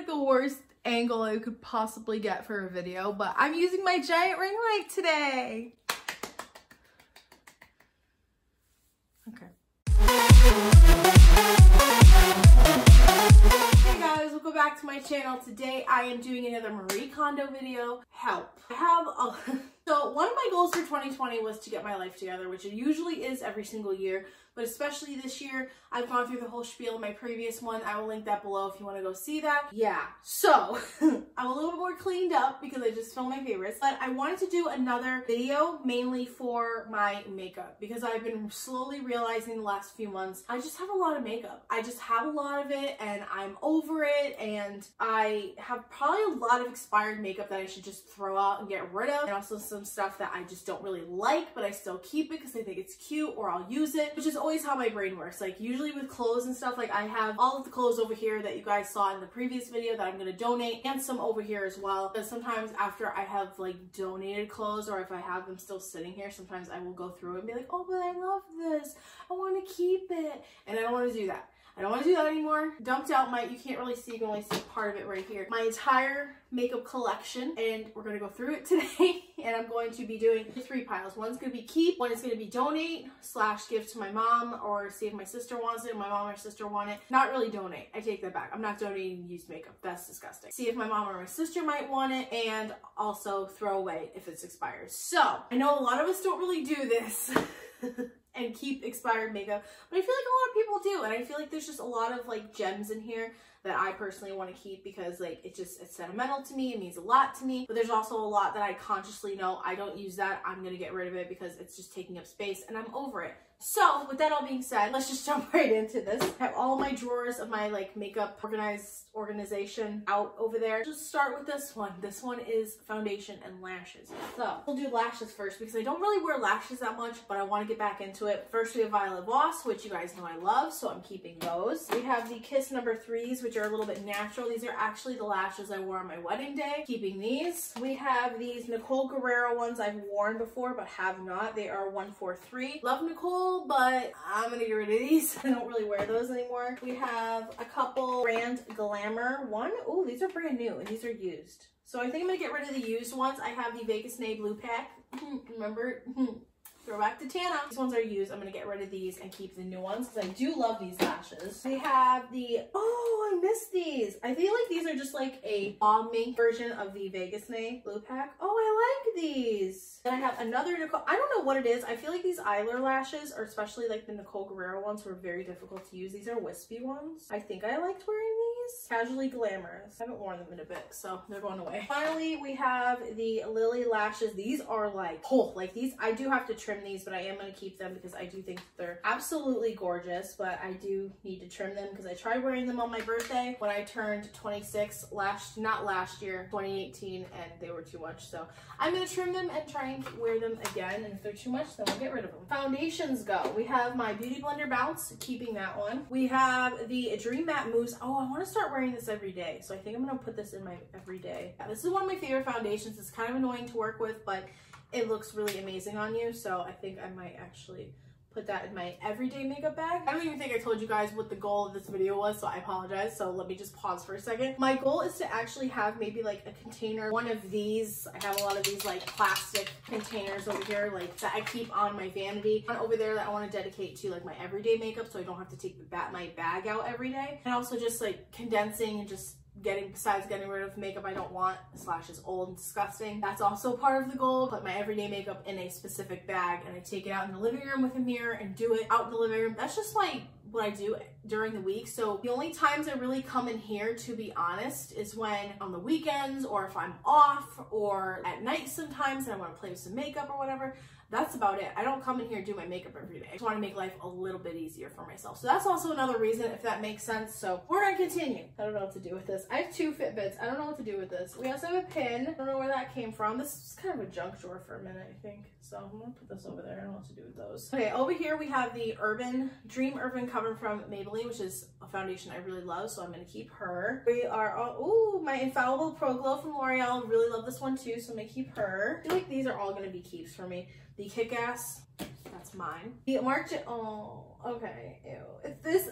like the worst angle I could possibly get for a video, but I'm using my giant ring light today. Okay. Hey guys, welcome back to my channel. Today I am doing another Marie Kondo video. Help. I have a... So one of my goals for 2020 was to get my life together, which it usually is every single year, but especially this year, I've gone through the whole spiel in my previous one. I will link that below if you want to go see that. Yeah, so I'm a little bit more cleaned up because I just filmed my favorites, but I wanted to do another video mainly for my makeup because I've been slowly realizing the last few months, I just have a lot of makeup. I just have a lot of it and I'm over it, and I have probably a lot of expired makeup that I should just throw out and get rid of, and also some stuff that I just don't really like, but I still keep it because I think it's cute or I'll use it, which is always how my brain works. Like usually with clothes and stuff, like I have all of the clothes over here that you guys saw in the previous video that I'm going to donate, and some over here as well, because sometimes after I have like donated clothes, or if I have them still sitting here, sometimes I will go through and be like, oh, but I love this, I want to keep it, and I don't want to do that. I don't want to do that anymore. Dumped out my, you can't really see, you can only see part of it right here, my entire makeup collection, and we're going to go through it today. And I'm going to be doing 3 piles. One's going to be keep, one is going to be donate / give to my mom, or see if my sister wants it, my mom or sister want it. Not really donate, I take that back. I'm not donating used makeup, that's disgusting. See if my mom or my sister might want it, and also throw away if it's expired. So I know a lot of us don't really do this and keep expired makeup, but I feel like a lot of people do, and I feel like there's just a lot of like gems in here that I personally want to keep because like it's sentimental to me, it means a lot to me, but there's also a lot that I consciously know I don't use that, I'm gonna get rid of it because it's just taking up space and I'm over it. So with that all being said, let's just jump right into this. I have all my drawers of my like makeup organization out over there. Just start with this one. This one is foundation and lashes. So we'll do lashes first because I don't really wear lashes that much, but I want to get back into it. First we have Violet Voss, which you guys know I love, so I'm keeping those. We have the Kiss number 3s, which are a little bit natural. These are actually the lashes I wore on my wedding day. Keeping these. We have these Nicole Guerrero ones I've worn before but have not. They are 143. Love Nicole, but I'm gonna get rid of these. I don't really wear those anymore. We have a couple brand Glamour one. Oh, these are brand new and these are used. So I think I'm gonna get rid of the used ones. I have the Vegas Nay Blue Pack. Remember? Throwback to Tana. These ones are used. I'm gonna get rid of these and keep the new ones because I do love these lashes. We have the, oh, I missed these. I feel like these are just like a balmy version of the Vegas Nay Blue Pack. Oh, I like these. Then I have another Nicole, I don't know what it is. I feel like these eyeliner lashes, or especially like the Nicole Guerrero ones, were very difficult to use. These are wispy ones. I think I liked wearing these. Casually Glamorous. I haven't worn them in a bit, so they're going away. Finally, we have the Lily lashes. These are like, oh, like these, I do have to trim these, but I am going to keep them because I do think they're absolutely gorgeous, but I do need to trim them because I tried wearing them on my birthday when I turned 26 not last year, 2018, and they were too much. So I'm going to trim them and try and wear them again, and if they're too much, then we'll get rid of them. Foundations go. We have my Beauty Blender Bounce, keeping that one. We have the Dream Matte Mousse. Oh, I want to start wearing this every day, so I think I'm going to put this in my everyday. Yeah, this is one of my favorite foundations. It's kind of annoying to work with, but it looks really amazing on you, so I think I might actually put that in my everyday makeup bag. I don't even think I told you guys what the goal of this video was, so I apologize. So let me just pause for a second. My goal is to actually have maybe like a container, one of these. I have a lot of these like plastic containers over here, like that I keep on my vanity. One over there that I want to dedicate to like my everyday makeup, so I don't have to take my bag out every day. And also just like condensing and just besides getting rid of makeup I don't want / is old and disgusting. That's also part of the goal. Put my everyday makeup in a specific bag and I take it out in the living room with a mirror and do it out in the living room. That's just like what I do during the week. So the only times I really come in here, to be honest, is when on the weekends, or if I'm off, or at night sometimes and I want to play with some makeup or whatever. That's about it. I don't come in here and do my makeup every day. I just want to make life a little bit easier for myself. So that's also another reason, if that makes sense. So we're going to continue. I don't know what to do with this. I have 2 Fitbits. I don't know what to do with this. We also have a pin. I don't know where that came from. This is kind of a junk drawer for a minute, I think. So I'm going to put this over there. I don't know what to do with those. Okay, over here we have the Dream Urban Cover from Maybelline, which is a foundation I really love. So I'm going to keep her. We are, ooh, my Infallible Pro Glow from L'Oreal. Really love this one too. So I'm going to keep her. I feel like these are all going to be keeps for me. The Kick-Ass That's mine. The Marc, oh, okay, ew. This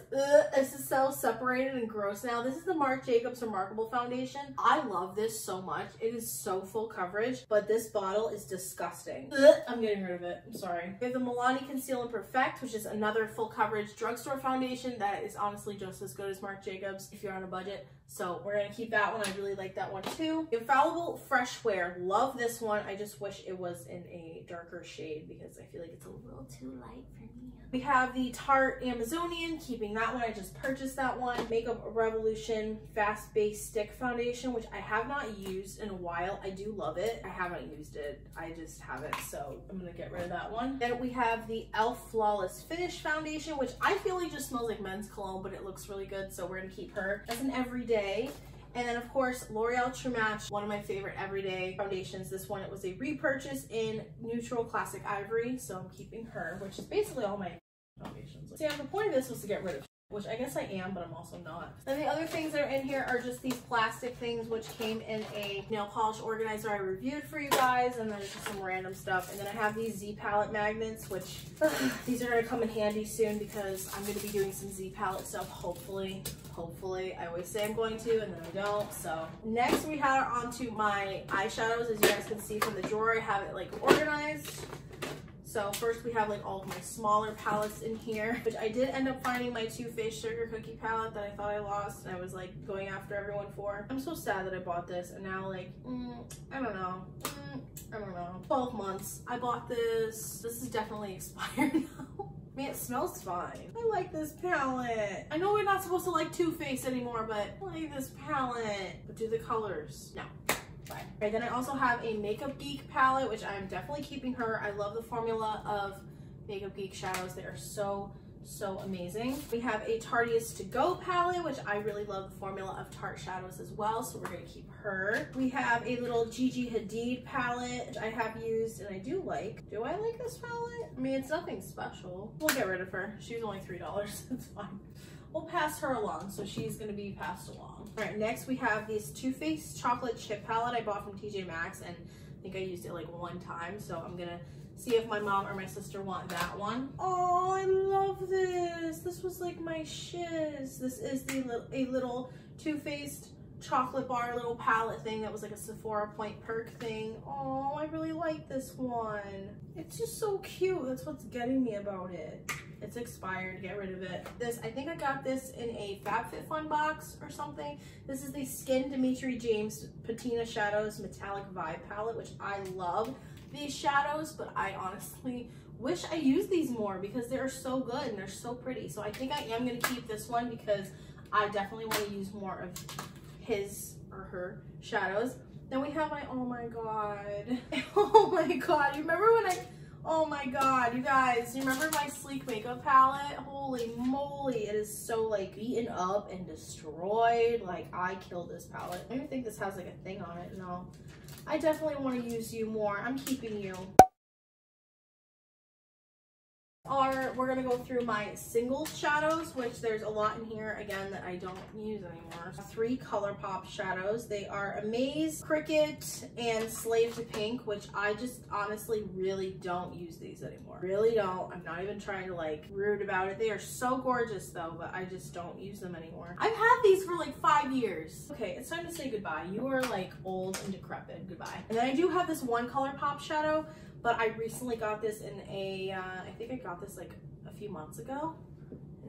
is so separated and gross now. This is the Marc Jacobs Remarkable Foundation. I love this so much. It is so full coverage, but this bottle is disgusting. I'm getting rid of it. I'm sorry. We have the Milani Conceal and Perfect, which is another full coverage drugstore foundation that is honestly just as good as Marc Jacobs if you're on a budget. So we're gonna keep that one. I really like that one too. Infallible Fresh Wear. Love this one. I just wish it was in a darker shade because I feel like it's a little too light for me. We have the Tarte Amazonian, keeping that one. I just purchased that one. Makeup Revolution Fast Base Stick Foundation, which I have not used in a while. I do love it. I haven't used it. I just have it, so I'm gonna get rid of that one. Then we have the e.l.f. Flawless Finish Foundation, which I feel like just smells like men's cologne, but it looks really good, so we're gonna keep her as an everyday. And then of course, L'Oreal True Match, one of my favorite everyday foundations. This one, it was a repurchase in Neutral Classic Ivory, so I'm keeping her, which is basically all my foundations. See, the point of this was to get rid of, which I guess I am, but I'm also not. Then the other things that are in here are just these plastic things, which came in a nail polish organizer I reviewed for you guys, and then just some random stuff. And then I have these Z palette magnets, which these are gonna come in handy soon because I'm gonna be doing some Z palette stuff, hopefully. I always say I'm going to, and then I don't. So next we have onto my eyeshadows. As you guys can see from the drawer, I have it like organized. So first we have like all of my smaller palettes in here, which I did end up finding my Too Faced Sugar Cookie palette that I thought I lost and I was like going after everyone for. I'm so sad that I bought this, and now like, I don't know. 12 months. I bought this. This is definitely expired now. I mean, it smells fine. I like this palette. I know we're not supposed to like Too Faced anymore, but I like this palette. But do the colors? No. Bye. Right, then I also have a Makeup Geek palette, which I'm definitely keeping her. I love the formula of Makeup Geek shadows. They are so amazing. We have a Tarteist To Go palette, which I really love the formula of Tarte shadows as well, so we're gonna keep her. We have a little Gigi Hadid palette, which I have used and I do like. Do I like this palette? I mean, it's nothing special. We'll get rid of her. She was only $3, it's fine. We'll pass her along, so she's gonna be passed along. All right, next we have this Too Faced Chocolate Chip palette I bought from TJ Maxx, and I think I used it like one time, so I'm gonna see if my mom or my sister want that one. Oh, I love this. This was like my shiz. This is a little Too Faced chocolate bar little palette thing that was like a Sephora Point Perk thing. Oh, I really like this one. It's just so cute. That's what's getting me about it. It's expired. Get rid of it. This, I think I got this in a FabFitFun box or something. This is the Skin Dimitri James Patina Shadows Metallic Vibe palette, which I love these shadows, but I honestly wish I used these more because they're so good and they're so pretty. So I think I am going to keep this one because I definitely want to use more of his or her shadows. Then we have my, oh my god. Oh my god. You remember when oh my god, you guys, you remember my Sleek Makeup palette? Holy moly, it is so like beaten up and destroyed. Like, I killed this palette. I don't even think this has like a thing on it. No, I definitely want to use you more. I'm keeping you. We're gonna go through my single shadows, which there's a lot in here again that I don't use anymore. 3 ColourPop shadows. They are Amaze, Cricket, and Slave to Pink, which I just honestly really don't use these anymore. Really don't. I'm not even trying to like rude about it. They are so gorgeous though, but I just don't use them anymore. I've had these for like 5 years. Okay, it's time to say goodbye. You are like old and decrepit. Goodbye. And then I do have this one ColourPop shadow, but I recently got this in a, I think I got this like a few months ago.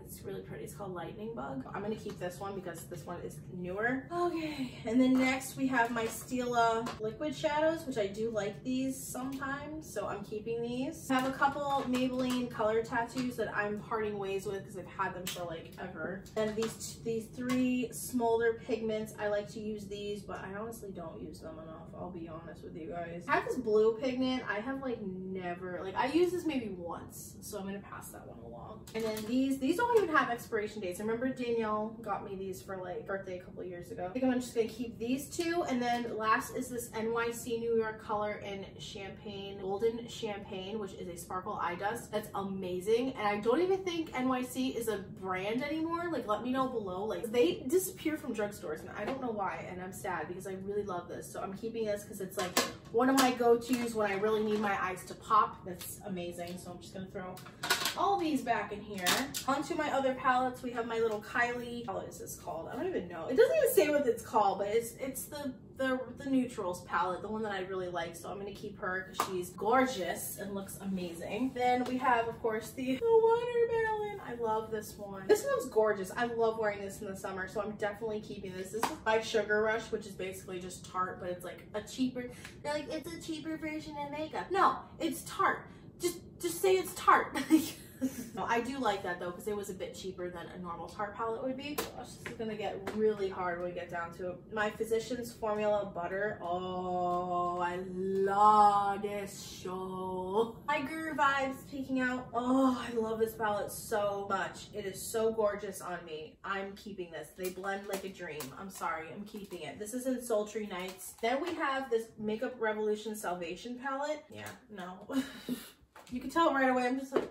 It's really pretty. It's called Lightning Bug. I'm gonna keep this one because this one is newer. Okay, and then next we have my Stila liquid shadows, which I do like these sometimes, so I'm keeping these. I have a couple Maybelline color tattoos that I'm parting ways with because I've had them for like ever. And these 3 Smolder pigments, I like to use these, but I honestly don't use them enough. I'll be honest with you guys. I have this blue pigment. I have like never, like I used this maybe once, so I'm gonna pass that one along. And then these don't even even have expiration dates. I remember Danielle got me these for like birthday a couple of years ago. I think I'm just gonna keep these two. And then last is this NYC New York color in Champagne, Golden Champagne, which is a sparkle eye dust. That's amazing. And I don't even think NYC is a brand anymore. Like, let me know below. Like, they disappear from drugstores and I don't know why. And I'm sad because I really love this. So I'm keeping this because it's like one of my go-tos when I really need my eyes to pop. That's amazing. So I'm just gonna throw all these back in here. Onto my other palettes, we have my little Kylie, what is this called? I don't even know. It doesn't even say what it's called, but it's the neutrals palette, the one that I really like. So I'm gonna keep her because she's gorgeous and looks amazing. Then we have, of course, the watermelon. I love this one. This one's gorgeous. I love wearing this in the summer, so I'm definitely keeping this. This is by Sugar Rush, which is basically just Tarte, but it's like a cheaper, they're like, it's a cheaper version of makeup. No, it's Tarte. Just say it's Tarte. No, I do like that though, because it was a bit cheaper than a normal Tarte palette would be. Gosh, this is gonna get really hard when we get down to it. My Physicians Formula Butter. Oh, I love this show. Tiger vibes peeking out. Oh, I love this palette so much. It is so gorgeous on me. I'm keeping this. They blend like a dream. I'm sorry, I'm keeping it. This is in Sultry Nights. Then we have this Makeup Revolution Salvation palette. Yeah, no. You can tell right away, I'm just like,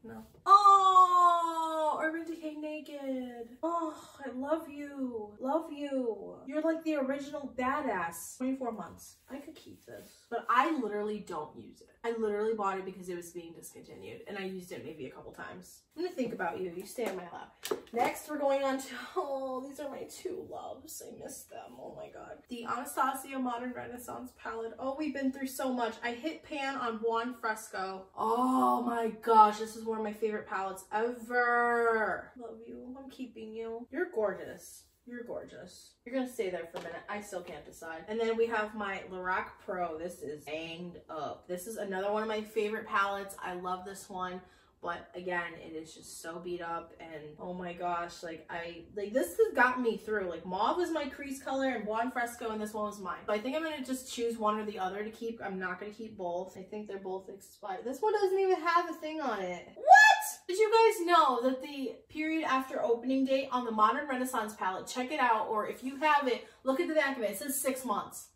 no. Oh, Urban Decay Naked. Oh, I love you. Love you. You're like the original badass. 24 months. I could keep this. But I literally don't use it. I literally bought it because it was being discontinued. And I used it maybe a couple times. I'm gonna think about you. You stay in my lap. Next, we're going on to, oh, these are my two loves. I miss them. Oh my god. The Anastasio Modern Renaissance palette. Oh, we've been through so much. I hit pan on Buon Fresco. Oh my gosh, this is one of my favorite palettes ever. Love you. I'm keeping you. You're gorgeous. You're gorgeous. You're gonna stay there for a minute. I still can't decide. And then we have my Lorac Pro. This is banged up. This is another one of my favorite palettes. I love this one. But again, it is just so beat up and oh my gosh, like this has gotten me through. Like mauve was my crease color and Buon Fresco and this one was mine. So I think I'm gonna just choose one or the other to keep. I'm not gonna keep both. I think they're both expired. This one doesn't even have a thing on it. What? Did you guys know that the period after opening date on the Modern Renaissance palette, check it out, or if you have it, look at the back of it. It says 6 months.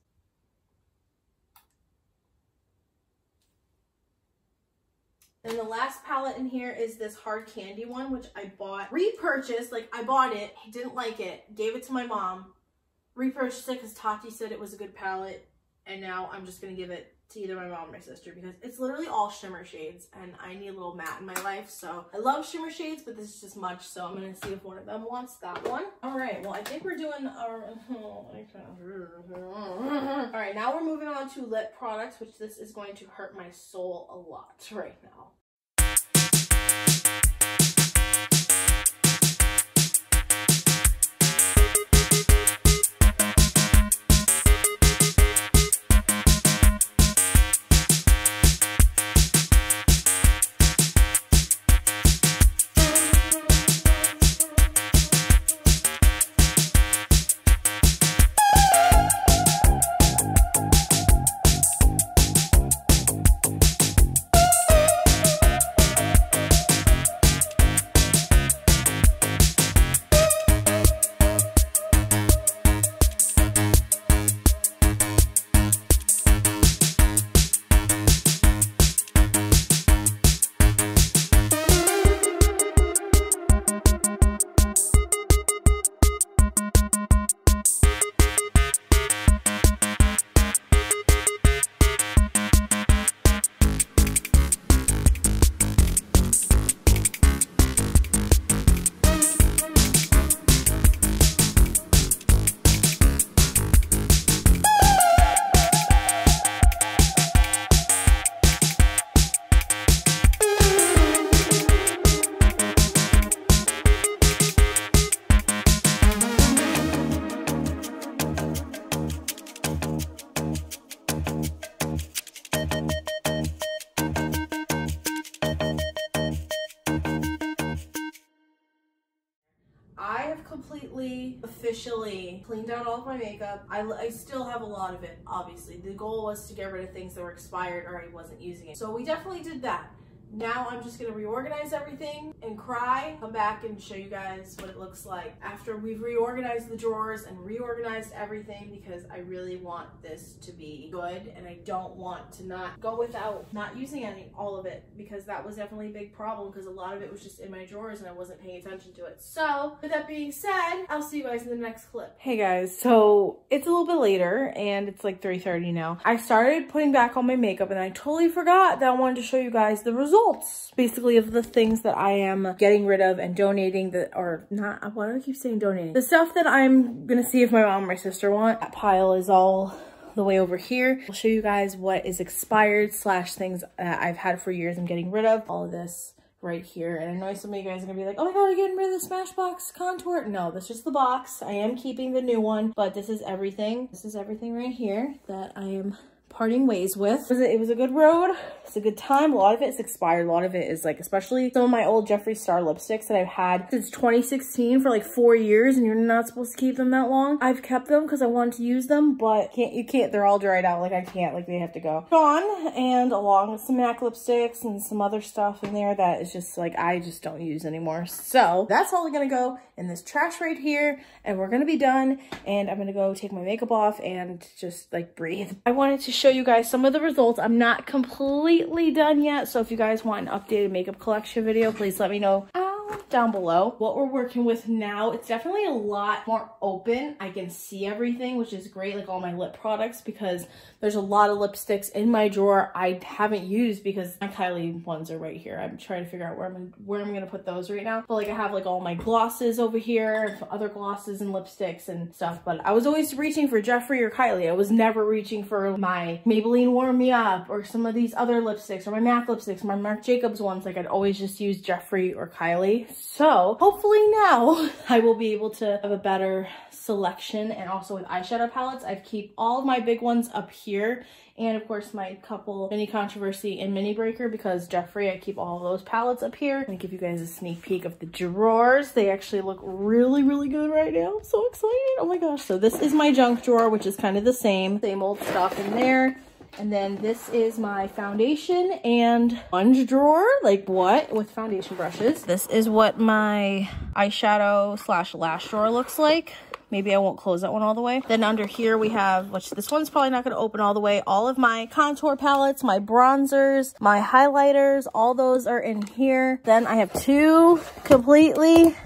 And the last palette in here is this Hard Candy one, which I bought, repurchased, like I bought it, didn't like it, gave it to my mom, repurchased it because Tati said it was a good palette, and now I'm just gonna give it to either my mom or my sister because it's literally all shimmer shades and I need a little matte in my life. So I love shimmer shades, but this is just much, so I'm gonna see if one of them wants that one. All right, well, I think we're doing our, all right, now we're moving on to lip products, which this is going to hurt my soul a lot right now. Officially cleaned out all of my makeup. I still have a lot of it, obviously. The goal was to get rid of things that were expired or I wasn't using it. So we definitely did that. now I'm just gonna reorganize everything and cry, come back and show you guys what it looks like after we've reorganized the drawers and reorganized everything, because I really want this to be good and I don't want to not go without not using all of it, because that was definitely a big problem because a lot of it was just in my drawers and I wasn't paying attention to it. So with that being said, I'll see you guys in the next clip. Hey guys, so it's a little bit later and it's like 3:30 now. I started putting back on my makeup and I totally forgot that I wanted to show you guys the results, basically, of the things that I am getting rid of and donating, or not, why do I keep saying donating? The stuff that I'm gonna see if my mom or my sister want. That pile is all the way over here. I'll show you guys what is expired / things that I've had for years I'm getting rid of. All of this right here. And I know some of you guys are gonna be like, oh my god, you're getting rid of the Smashbox contour. No, that's just the box. I am keeping the new one, but this is everything. This is everything right here that I am parting ways with. It was a good road. It's a good time. A lot of it's expired. A lot of it is like, especially some of my old Jeffree Star lipsticks that I've had since 2016 for like 4 years, and you're not supposed to keep them that long. I've kept them because I wanted to use them, but you can't, they're all dried out. Like I can't, like they have to go. Gone, and along with some MAC lipsticks and some other stuff in there that is just like, I just don't use anymore. So that's all gonna go in this trash right here, and we're gonna be done, and I'm gonna go take my makeup off and just like breathe. I wanted to show you guys some of the results. I'm not completely done yet, so if you guys want an updated makeup collection video, please let me know down below. What we're working with now, it's definitely a lot more open. I can see everything, which is great, like all my lip products, because there's a lot of lipsticks in my drawer I haven't used because my Kylie ones are right here. I'm trying to figure out where I'm gonna put those right now. But like I have like all my glosses over here, other glosses and lipsticks and stuff, but I was always reaching for Jeffree or Kylie. I was never reaching for my Maybelline Warm Me Up or some of these other lipsticks or my MAC lipsticks, my Marc Jacobs ones. Like I'd always just use Jeffree or Kylie. So hopefully now I will be able to have a better selection. And also with eyeshadow palettes, I keep all of my big ones up here, and of course my couple Mini Controversy and Mini Breaker, because Jeffree, I keep all of those palettes up here. I'm gonna give you guys a sneak peek of the drawers. They actually look really, really good right now. I'm so excited. Oh my gosh. So this is my junk drawer, which is kind of the same old stuff in there. And then this is my foundation and sponge drawer, like what, with foundation brushes. This is what my eyeshadow / lash drawer looks like. Maybe I won't close that one all the way. Then under here we have, which this one's probably not gonna open all the way, all of my contour palettes, my bronzers, my highlighters, all those are in here. Then I have 2 completely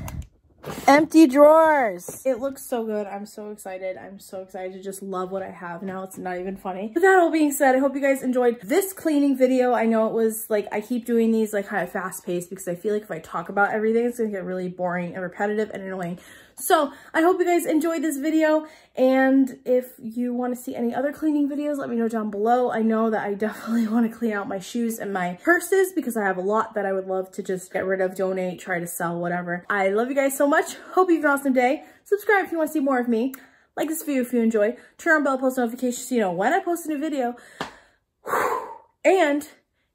empty drawers. It looks so good. I'm so excited. I'm so excited to just love what I have now. It's not even funny. With that all being said, I hope you guys enjoyed this cleaning video. I know it was like, I keep doing these like kind of fast paced because I feel like if I talk about everything, it's gonna get really boring and repetitive and annoying. So I hope you guys enjoyed this video, and if you want to see any other cleaning videos, let me know down below. I know that I definitely want to clean out my shoes and my purses because I have a lot that I would love to just get rid of, donate, try to sell, whatever. I love you guys so much. Hope you have an awesome day. Subscribe if you want to see more of me. Like this video if you enjoy. Turn on bell post notifications so you know when I post a new video. And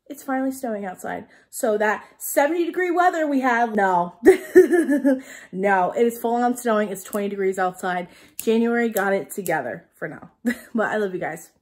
it's finally snowing outside. So that 70-degree weather we have, no. No, it is full on snowing. It's 20 degrees outside. January got it together for now. But I love you guys.